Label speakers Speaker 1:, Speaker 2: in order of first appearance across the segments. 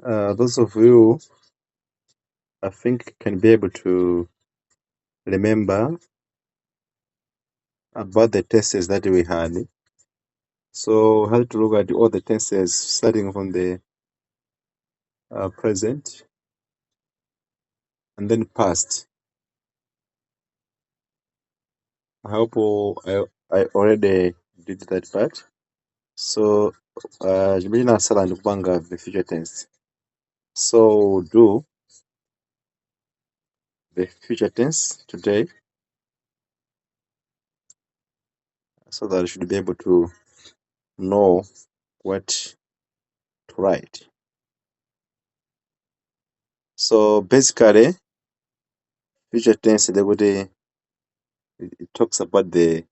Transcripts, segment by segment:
Speaker 1: Those of you, I think, can be able to remember about the tenses that we had. So we had to look at all the tenses starting from the present and then past. I hope I already did that part. So jibili sala ndikupanga the future tense. So do the future tense today so that I should be able to know what to write. So basically, future tense it talks about the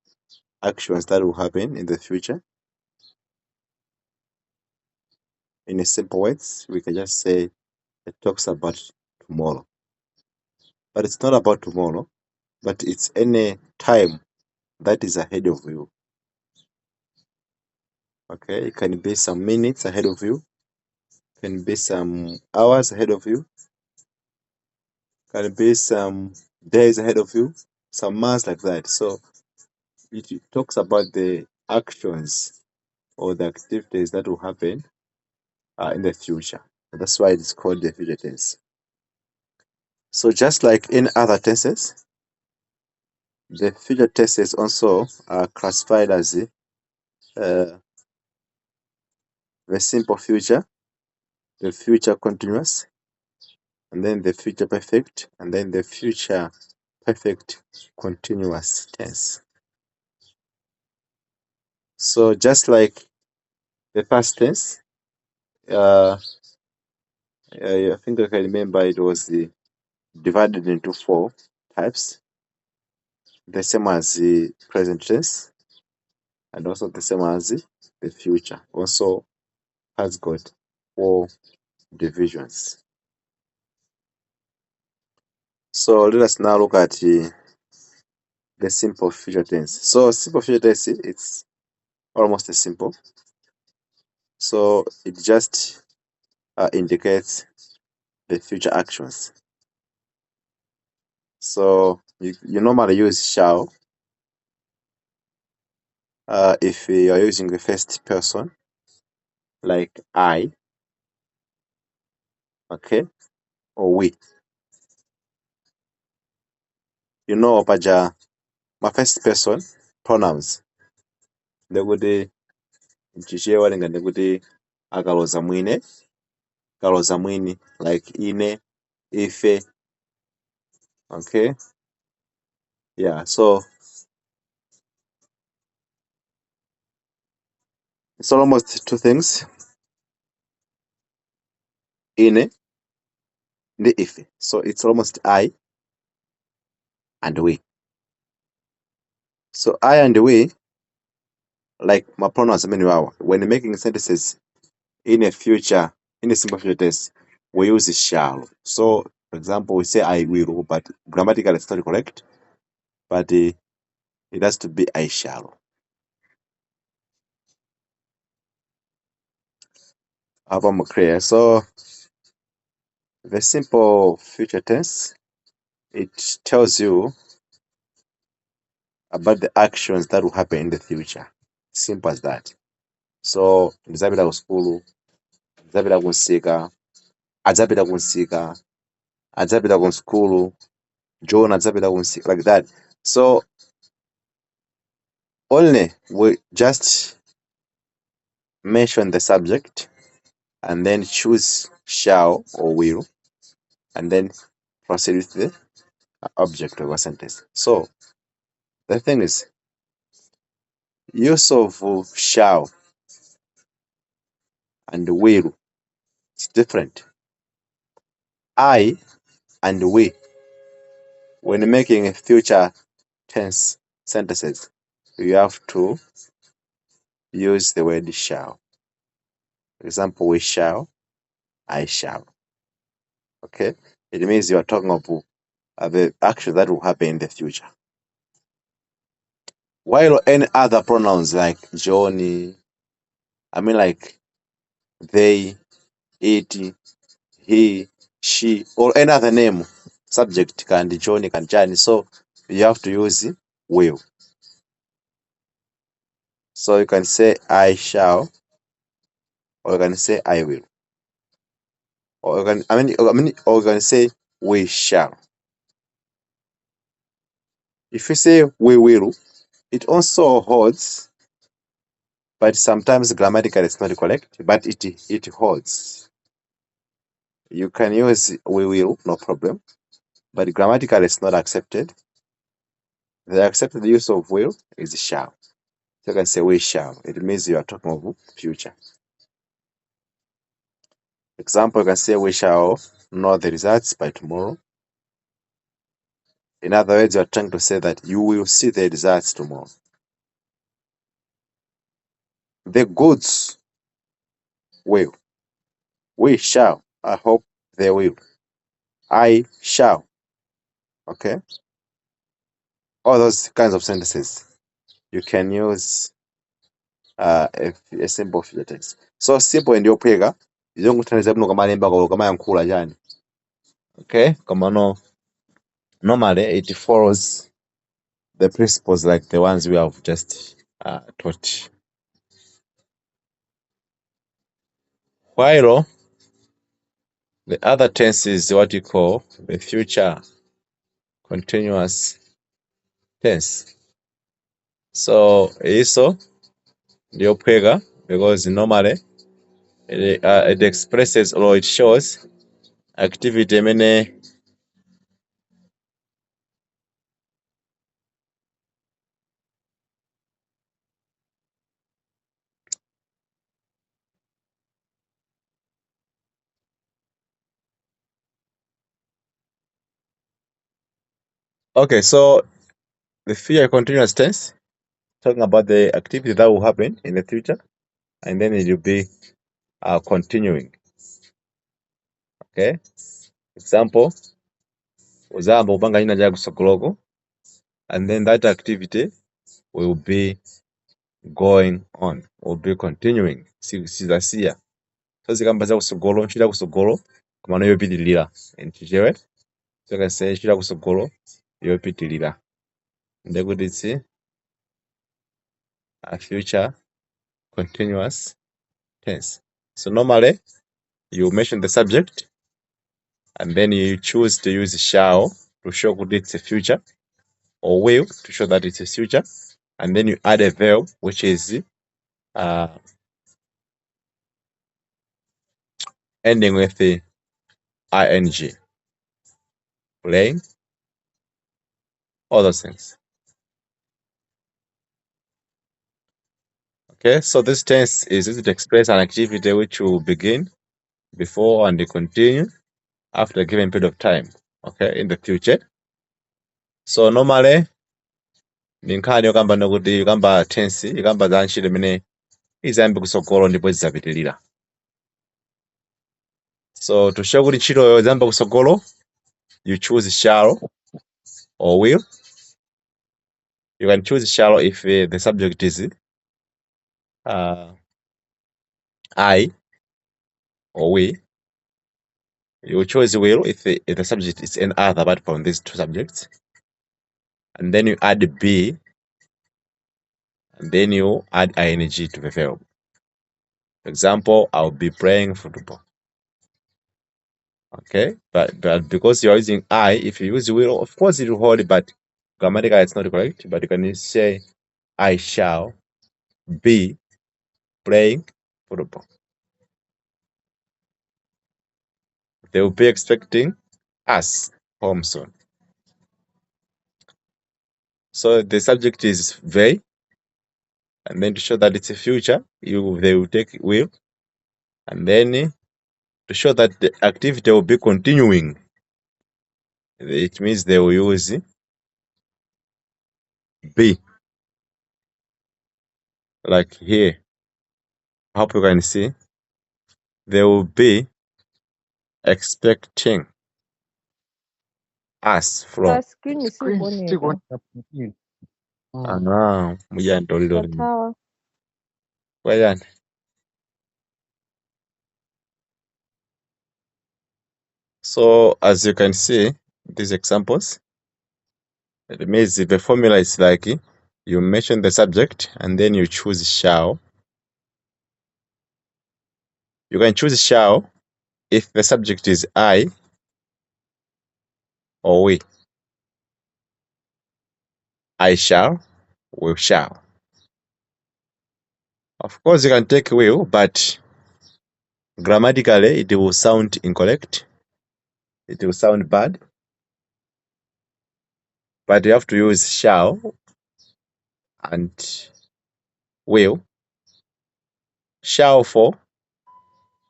Speaker 1: actions that will happen in the future. In a simple words, we can just say it talks about tomorrow. But it's not about tomorrow, but it's any time that is ahead of you. Okay, it can be some minutes ahead of you, can be some hours ahead of you, can be some days ahead of you, some months like that. So it talks about the actions or the activities that will happen in the future. That's why it's called the future tense. So just like in other tenses, the future tenses also are classified as the simple future, the future continuous, and then the future perfect, and then the future perfect continuous tense. So just like the past tense, I think I can remember it was divided into 4 types, the same as the present tense, and also the same as the future. Also has got 4 divisions. So let us now look at the simple future tense. So simple future tense, it's almost as simple. So it just indicates the future actions. So you normally use shall if you are using the first person, like I, okay, or we. You know, paja, my first person pronouns. Negudi mchichewa lenga negudi akaloza mwine, kaloza mwini, like ine, ife, okay. Yeah, so it's almost 2 things. Ine, the ife. So it's almost I and we. So I and we, like my pronouns when making sentences in a future, in a simple future tense, we use shall. So for example, we say I will, but grammatically it's not correct. But it has to be I shall. I hope I'm clear. So the simple future tense, it tells you about the actions that will happen in the future. Simple as that. So ndizapita ku school, ndizapita kunsika, adzapita kunsika, adzapita ku school, John adzapita kunsika, like that. So only we just mention the subject and then choose shall or will and then proceed with the object of a sentence. So the thing is, use of shall and will is different. I and we, when making future tense sentences, you have to use the word shall. For example, we shall, I shall. Okay? It means you are talking about the action that will happen in the future. While any other pronouns like Johnny, like they, it, he, she, or any other name. Subject can join, can join. So you have to use will. So you can say I shall, or you can say I will, or you can or you can say we shall. If you say we will, it also holds, but sometimes grammatically it's not correct, but it holds. You can use we will, no problem, but grammatically it's not accepted. The accepted use of will is shall. So you can say we shall. It means you are talking of future. Example, you can say we shall know the results by tomorrow. In other words, you are trying to say that you will see the results tomorrow. The goods will. We shall. I hope they will. I shall. Okay? All those kinds of sentences. You can use a simple future tense. So simple ndio pwega. Izongutaniza buno kama lemba kwa kama yankula jani. Okay? Kama no. Normally it follows the principles like the ones we have just taught. While the other tense is what you call the future continuous tense. So iso ndio pwega because normally it expresses or it shows activity mene. Okay, so the future continuous tense talking about the activity that will happen in the future, and then it will be continuing. Okay, example uzamba upanga ina ja kusogoloko, and then that activity will be going on, will be continuing. Sizasiya. So zikamba za kusogolo, nchira kusogolo kumano yopitilira. Nchichewe so can say nchira kusogolo yopitilira. Ndekuti it's a future continuous tense. So normally you mention the subject and then you choose to use shall to show that it's a future, or will to show that it's a future, and then you add a verb which is ending with the ing, playing, all those things. Okay, so this tense is used to express an activity which will begin before and continue after a given period of time, okay, in the future. So normally ni nkhani yokamba nokuti yokamba tense yokamba za ntchito imene izayambe kusogolo ndipo zizapitilira. So to show kuti ntchitoyo izayamba kusogolo, you choose shall or will. You can choose shall if the subject is I or we. You choose will if the subject is any other apart from these two subjects. And then you add be, and then you add ing to the verb. For example, I'll be playing football. Okay, but because you're using I, if you use will, of course it will hold, but grammatically it's not correct. But you can say I shall be playing football. They will be expecting us home soon. So the subject is they, and then to show that it's a future, they will take will, and then to show that the activity will be continuing, it means they will use be. Like here, I hope you can see, they will be expecting us from.
Speaker 2: Screen sikuoneka.
Speaker 1: Mujantolero
Speaker 2: Tatawa.
Speaker 1: kwayani So as you can see, these examples, it means the formula is like you mention the subject and then you choose shall. You can choose shall if the subject is I or we. I shall, we shall. Of course, you can take will, but grammatically it will sound incorrect. It will sound bad. But you have to use shall and will. Shall for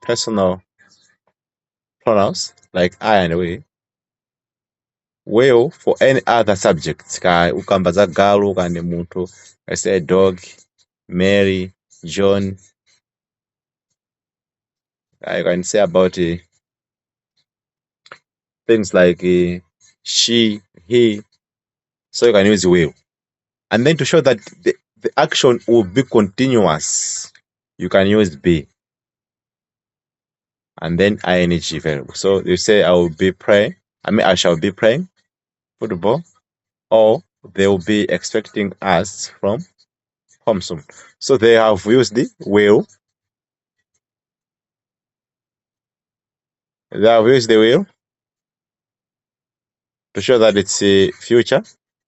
Speaker 1: personal pronouns like I and we. Will for any other subjects. Ka ukamba za galu kani muntu. I say dog, Mary, John. I can say about things like she, he. So you can use will. And then to show that the action will be continuous, you can use be. And then ing variable. So you say I will be praying. I shall be playing football, or they will be expecting us from home soon. So they have used the will. They have used the will to show that it's a future,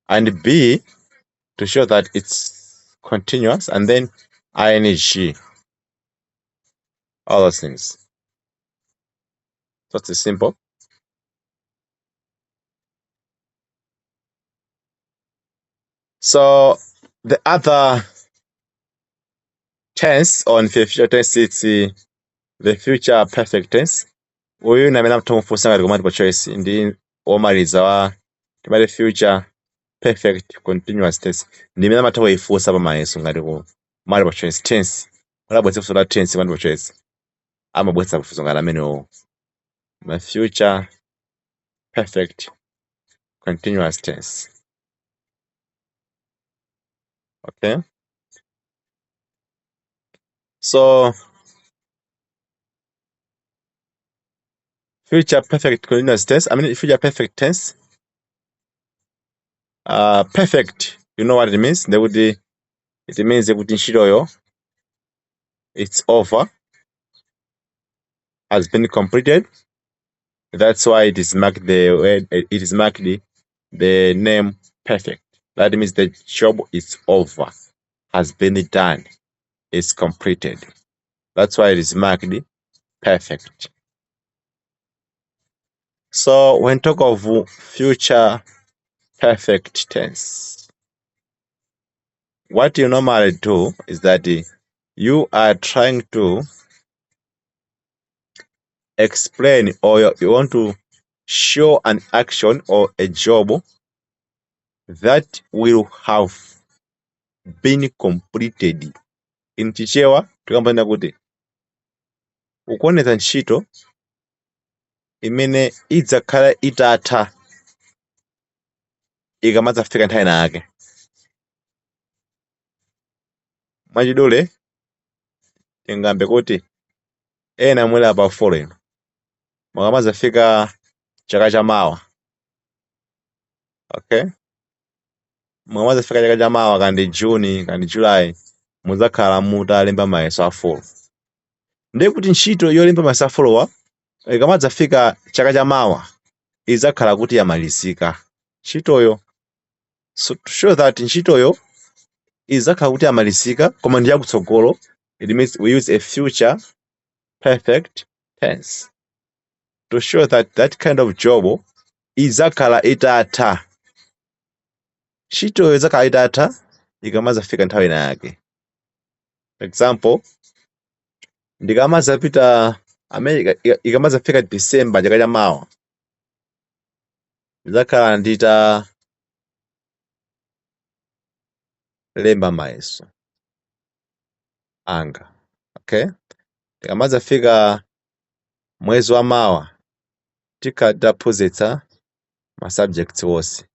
Speaker 1: and be to show that it's continuous, and then ing, all those things. So it's simple. So the other tense on future tense, it's the future perfect tense. Uyu namene mtomufunsa ngati multiple choice ndi omaliza wa timati future perfect continuous tense ndimene amatha kuyifunsa pamayeso ngati ku multiple choice tense ulabwetsa funso la tense multiple choice amabwetsa funso ngati amenewo ma future perfect continuous tense. Okay, so future perfect continuous tense, future perfect tense, perfect, you know what it means. It means kuti ntchitoyo it's over, has been completed. That's why it is marked the name perfect. That means the job is over, has been done, is completed. That's why it is marked perfect. So when talk of future perfect tense, what you normally do is that you are trying to explain, or you want to show an action or a job that will have been completed. In chichewa tikambana kuti ukuonetsa ntchito imene idzakhala itatha ikamadzafika nthawi yake. Mwachidule tingambe kuti ena mwina pa foreign mukamadzafika chaka chamawa, okay, mukamadzafika chaka chamawa kandi June kandi July mudzakhala mutalemba mayeso a fall. Ndiye kuti ntchito yolemba mayeso a fall ikamadzafika chaka chamawa idzakhala kuti yamalizika ntchitoyo. So to show that ntchitoyo idzakhala kuti yamalizika koma ndi yakutsogolo, it means we use a future perfect tense to show that that kind of job idzakhala itatha. Ntchitoyo idzakhala itatha ikamadzafika nthawi yake. For example, ndikamadzapita America ikamadzafika December chaka chamawa idzakhala ndita lemba mayeso anga, okay. Tikamadzafika mwezi wa mawa tikadaphunzitsa ma subjects wonse.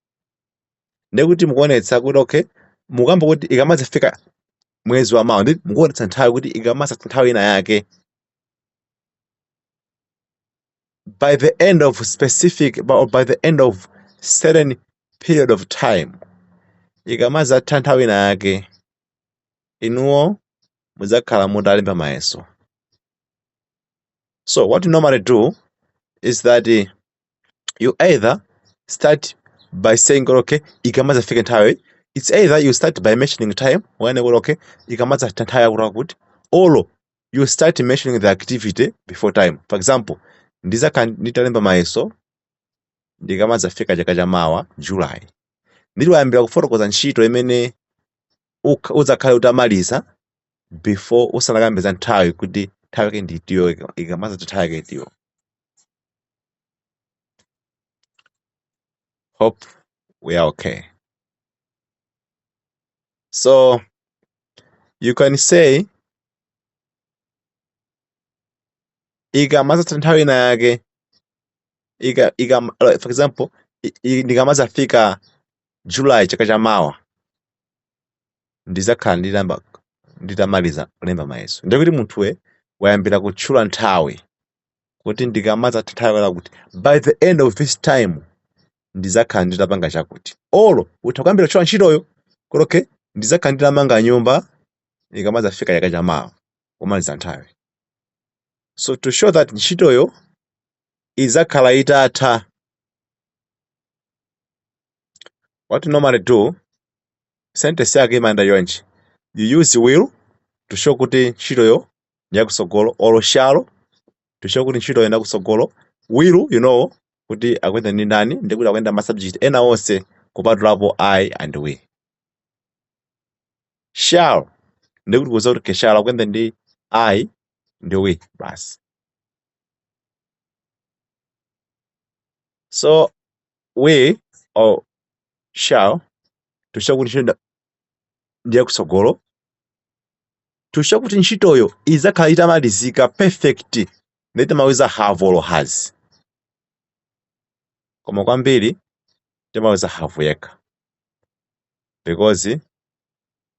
Speaker 1: Ndikuti mukuonetsa kuti okay, mukamba kuti ikamadzafika mwezi wa mawa ndi mukuonetsa nthawi kuti ikamasatha nthawi ina yake. by the end of specific, or by the end of certain period of time, ikamaza nthawi yake inuwo muzakhala mutalemba mayeso. So what you normally do is that you either start by saying, okay, ikamaza fika nthawi. It's either you start by mentioning time, when okay, ikamaza nthawi kuti, or you start mentioning the activity before time. For example, nditalemba mayeso ndikamaza fika chaka cha mawa July, ndiliwayambira kufotokoza ntchito imene uzakhale utamaliza before usanakambe za nthawi kuti nthawi yake nditiyo, ikamaza nthawi yake itiyo. Hope we are okay. So you can say ikamaza nthawi yake for example, ndikamaza fika July chaka cha mawa ndizakhala nditamaliza kulemba mayeso. Ndikuti munthuwe wayambira kutchula nthawi kuti ndikamaza nthawi kuti by the end of this time ndizakhala nditapanga chakuti, or utha kuyambira kutchula ntchitoyo kuti okay, ndizakhala nditamanga nyumba ikamaza fika chaka cha mawa kumaliza nthawi. So to show that ntchitoyo izakhala itatha, what you normally do, sentence yake imayenda yonchi, you use will to show kuti ntchitoyo ndiyakusogolo, or shall to show kuti ntchitoyo ndiyakusogolo. Will, you know, kuti akwenda ndi ndani, ndikuti akwenda ma subject ena onse kupatulapo I and we. Shall ndikuti kuza kuti shall akwenda ndi I ndi we basi. So we or shall to show kuti ntchito ndiyakusogolo, to show kuti ntchitoyo izakhala itamalizika perfect, nditimawuza have or has. Koma kwambiri timawuza have yekha, because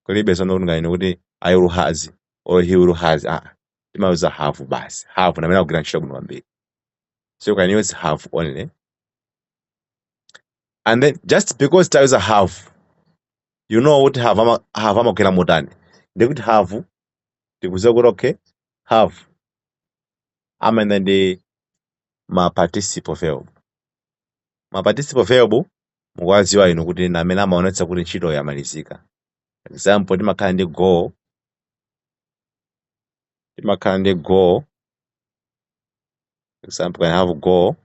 Speaker 1: kulibe zonongani kuti I will has or he will has. Timawuza have basi. Have namene kugwira ntchito bwino kwambiri. So you can use have only. And then just because tawuza have, you know what have amagwira motani. Ndikuti have ndikuziwa kuti okay, have amene ndi ma participle verb. Ma participle verb mukwaziwa inu kuti namene amaonetsa kuti ntchito yamalizika. Example, timakhala ndi go, example can have go,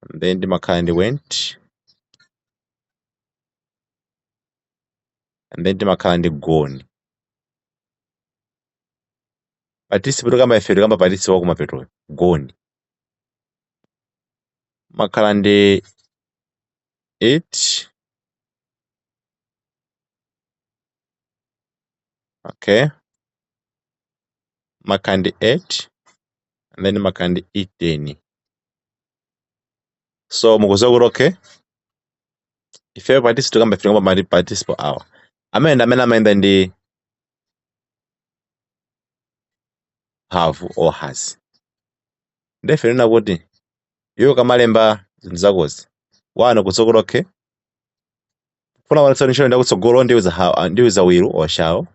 Speaker 1: and then timakhala ndi went, and then timakhala ndi gone. Participle kama ifeto kama participle wako mapeto gone. Makhala ndi it, okay, makhala ndi ate, and then makhala ndi eaten. So mukuziwa kuti okay, ife participle kama ifeto kama participle awa amene amayenda ndi have or has. Ndefe nena kuti iwe kamalemba zinthu zakozi wano kuziwa kuti okay, funa kuonetsa kuti ntchito ndiyakutsogolo ndiuza will or shall,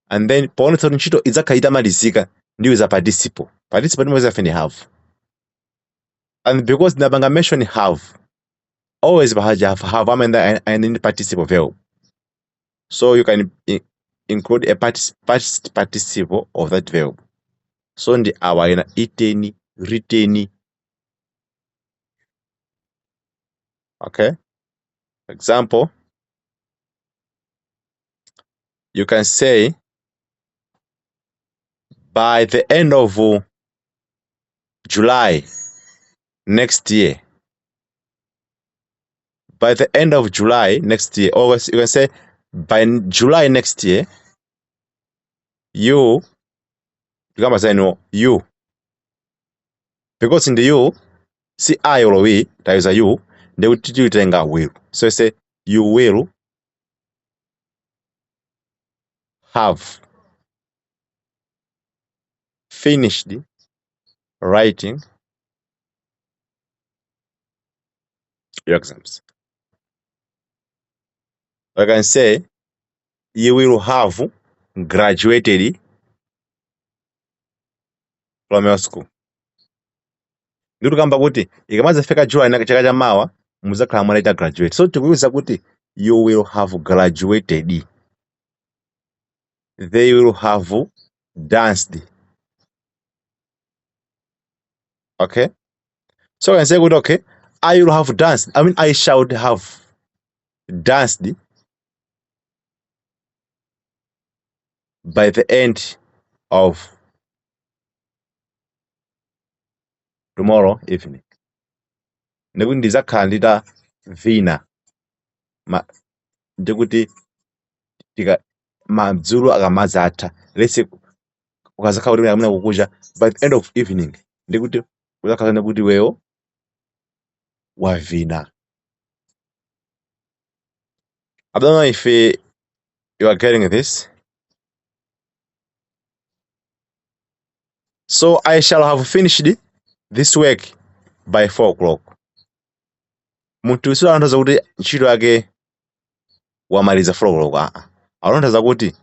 Speaker 1: and then poonetsa kuti ntchito idzakhala itamalizika ndiuza participle. Participle timawuza ife ndi have, and because ndapanga mention have, always have amene ndi participle verb, so you can include a past participle of that verb. So ndi awa ina eaten, written. Okay, example, you can say by the end of July next year. By the end of July next year, or you can say by July next year, you, because in the you, see I or we, there is a you, they will teach you to will. So you say you will have finished writing your exams. I can say you will have graduated from your school. Ndiri kamba kuti ikamazafika July chaka chamawa muzakhala mwanaita graduate. So tikuwuza kuti you will have graduated. They will have danced. Okay? So I can say good, okay, I will have danced. I mean, I shall have danced by the end of tomorrow evening. Ndikuti ndizakhala ndita vina ndikuti madzulo akamazatha. Let's say ukazakhala kuti amene kukucha by the end of evening ndikuti uzakhala kuti wewo wavina. I don't know if you are getting this. So I shall have finished this work by 4 o'clock. Munthu usiku anathaza kuti ntchito yake wamaliza 4 o'clock. Anathaza kuti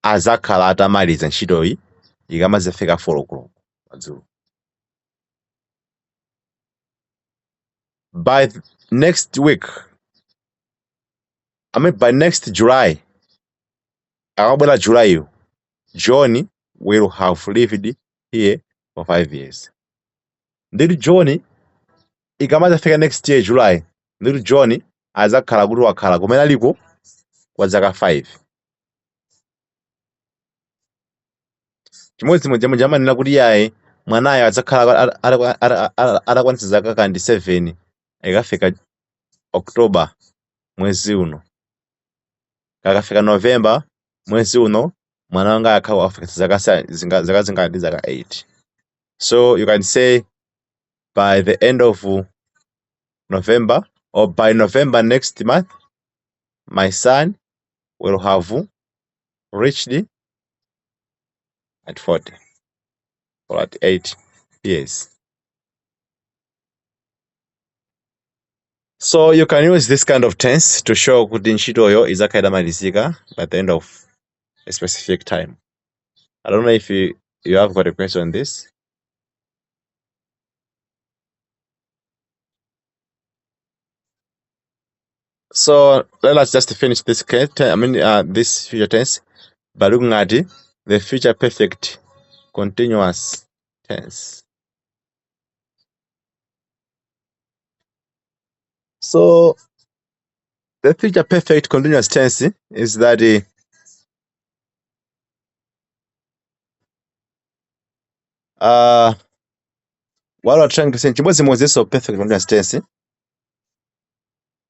Speaker 1: azakhala atamaliza ntchitoyi ikamazafika 4 o'clock madzulo. By next week, I mean by next July, akabwera July, John will have lived here for 5 years. Ndiri John ikamazafika next year July, ndiri John azakhala kuti wakhala kumene aliko kwa zaka 5. Chimodzimodzi jamanena kuti yaye mwanayo adzakhala atakwanitsa zaka kandi 7 ikafika October mwezi uno. Kakafika November mwezi uno mwana wanga akhala afika zaka zingati zaka 8. So you can say by the end of November or by November next month, my son will have reached at 40 or at 8 years. So you can use this kind of tense to show kuti ntchitoyo izakhala itamalizika by the end of a specific time. I don't know if you have got a question on this. So let us just finish this this future tense by looking at the future perfect continuous tense. So the future perfect continuous tense is that what we're trying to say, chimodzimodzi is perfect continuous tense.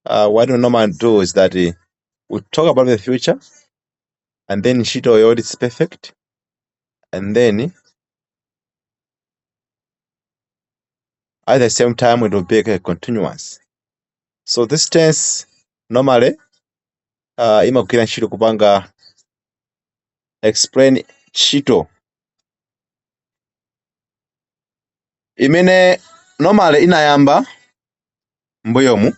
Speaker 1: What we normally do is that we talk about the future, and then ntchitoyo is perfect, and then at the same time it will be continuous. So this tense normally imagwira ntchito kupanga explain ntchito imene normally inayamba mbuyomu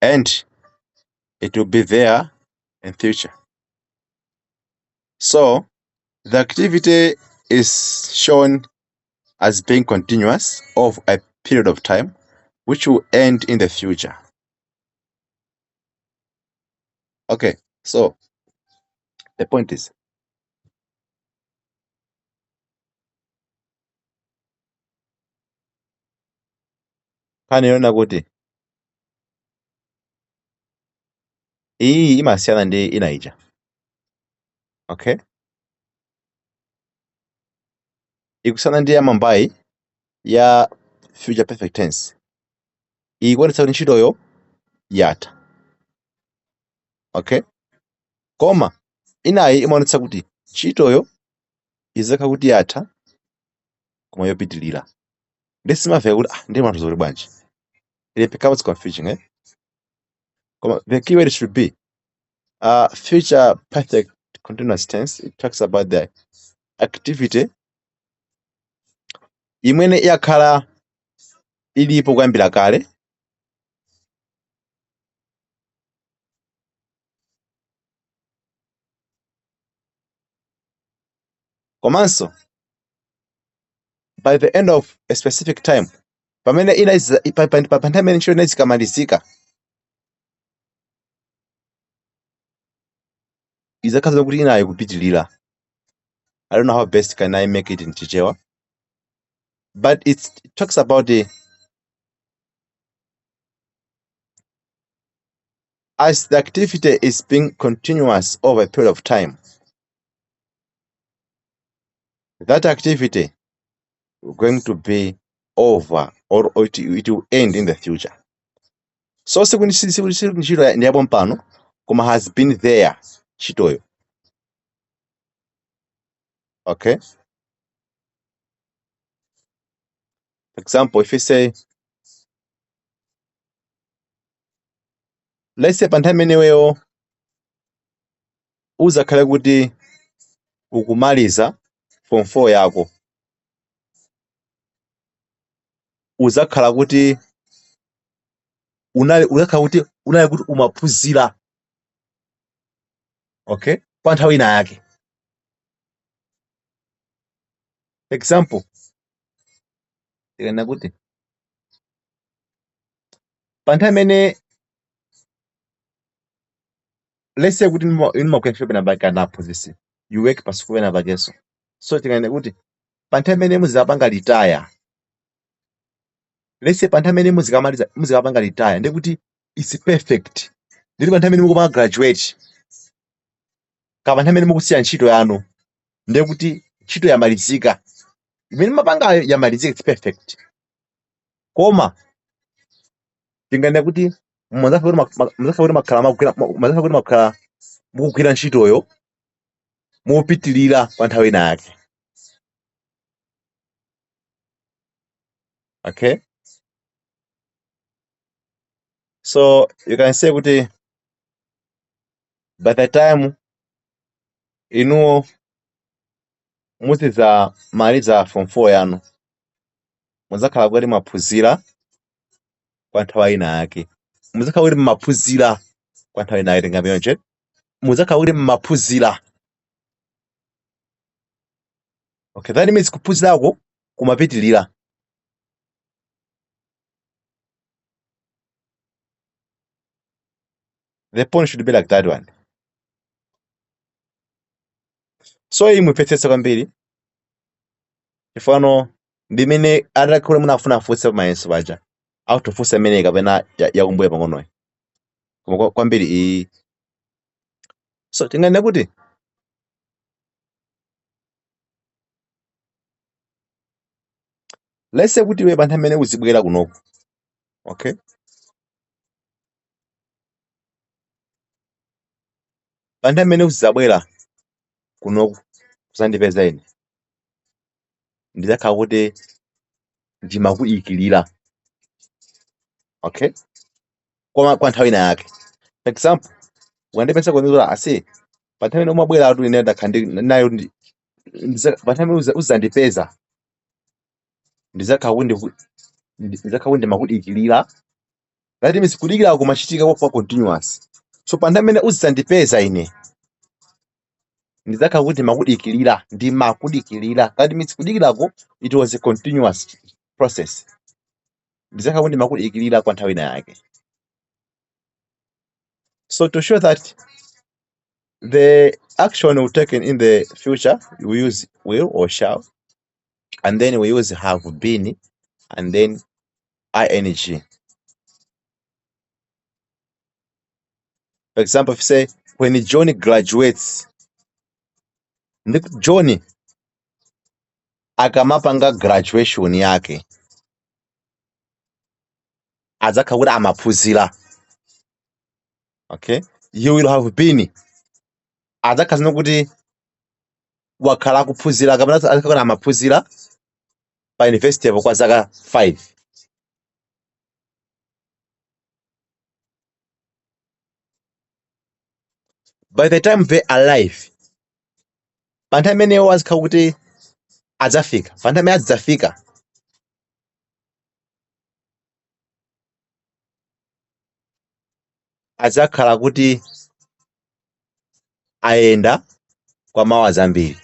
Speaker 1: and it will be there in future. So the activity is shown as being continuous of a period of time which will end in the future. Okay, so the point is paniona kuti iyi imasiyana ndi inaija. Okay, ikusiyana ndi yamambayi ya future perfect tense. Iyi ikuonetsa kuti ntchitoyo yatha. Okay, koma inayi imaonetsa kuti ntchitoyo izakhala kuti yatha koma yopitilira. Ndisimamvera kuti ndi manthu zoti bwanji. It becomes confusing, eh? Koma the keyword should be Future perfect continuous tense, it talks about the activity imene yakhala ilipo kuyambira kale komanso by the end of a specific time pamene pa nthawi imene ntchito ineyi zikamalizika izakhala kuti inayo kupitilira. I don't know how best can I make it in Chichewa, but it talks about as the activity is being continuous over a period of time, that activity is going to be over or it will end in the future. So ntchito ndiyapo mpano koma has been there ntchitoyo. Okay, for example, if you say, let's say pa nthawi imeneyo uzakhale kuti ukumaliza form 4 yako, uzakhala kuti unali kuti umaphunzira, okay, pa nthawi ina yake. Example, tikanena kuti pa nthawi imene let's say kuti inimakwera ntchito pena pake anaphunzitsi, you work pa sikulu pena pakenso, so tikanena kuti pa nthawi imene muzikapanga retire, let's say pa nthawi imene muzikapanga retire ndi kuti it's perfect, nditi pa nthawi imene mukupanga graduate kapa nthawi imene mukusiya ntchito yanu ndi kuti ntchito yamalizika, imene mapangayo yamalizika, it's perfect. Koma tinganena kuti makhala mukugwira ntchitoyo mopitilira pa nthawi ina yake. Okay, so you can say kuti by the time inuwo muzamaliza form 4 yanu muzakhala kuti maphunzira kwa nthawi ina yake, muzakhala kuti maphunzira kwa nthawi ina yake, tingamuyonje muzakhala kuti maphunzira. Okay, that means kuphunzirako kumapitilira. The point should be like that one. So imupetsetsa kwambiri ifano ndimene atakule munafuna afunse mayeso paja autofunsa imene kapena yakumbuya pang'onoyi koma kwambiri iyi. So tinganena kuti let's say kuti iwe pa nthawi imene uzibwera kunoku, okay, pa nthawi imene uzabwera kunoku kuzandipeza ine ndizakhala kuti ndimakudikirira, okay, kwa nthawi ina yake. For example, ukandipeza kwenera ase pa nthawi imene umabwera atu ine ndakhala nayo pa nthawi imene uzandipeza ndizakhala kuti ndimakudikirira. That means kudikira kumachitika kwa continuous. So pa nthawi imene uzandipeza ine ndizakhala kuti ndimakudikirira. That means kudikirako it was a continuous process, ndizakhala kuti ndimakudikirira kwa nthawi ina yake. So to show that the action will taken in the future, we use will or shall, and then we use have been, and then ing. For example, if you say when John graduates, John akamapanga graduation yake adzakhala kuti amaphunzira, okay, you will have been adzakhala kuti wakhala kuphunzira kapena adzakhala kuti amaphunzira pa university yapo kwa zaka 5. by the time they arrive, pa nthawi imeneyo azikhala kuti adzafika, pa nthawi imene adzafika adzakhala kuti ayenda kwa mawa zambiri.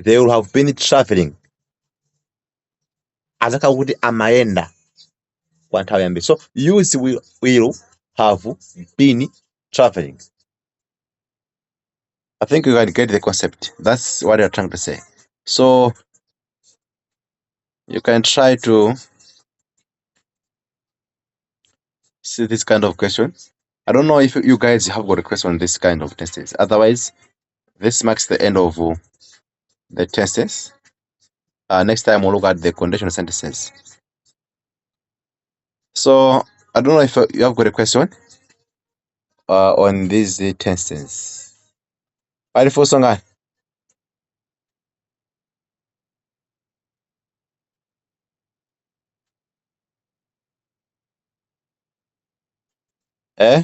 Speaker 1: They will have been traveling. Adzakhala kuti amayenda kwa nthawi yambiri. So use will have been traveling. I think you can get the concept. That's what you're trying to say. So you can try to see this kind of question. I don't know if you guys have got a question on this kind of tests. Otherwise, this marks the end of the tests. Next time we'll look at the conditional sentences. So I don't know if you have got a question on these tenses. Arifu songa. Eh?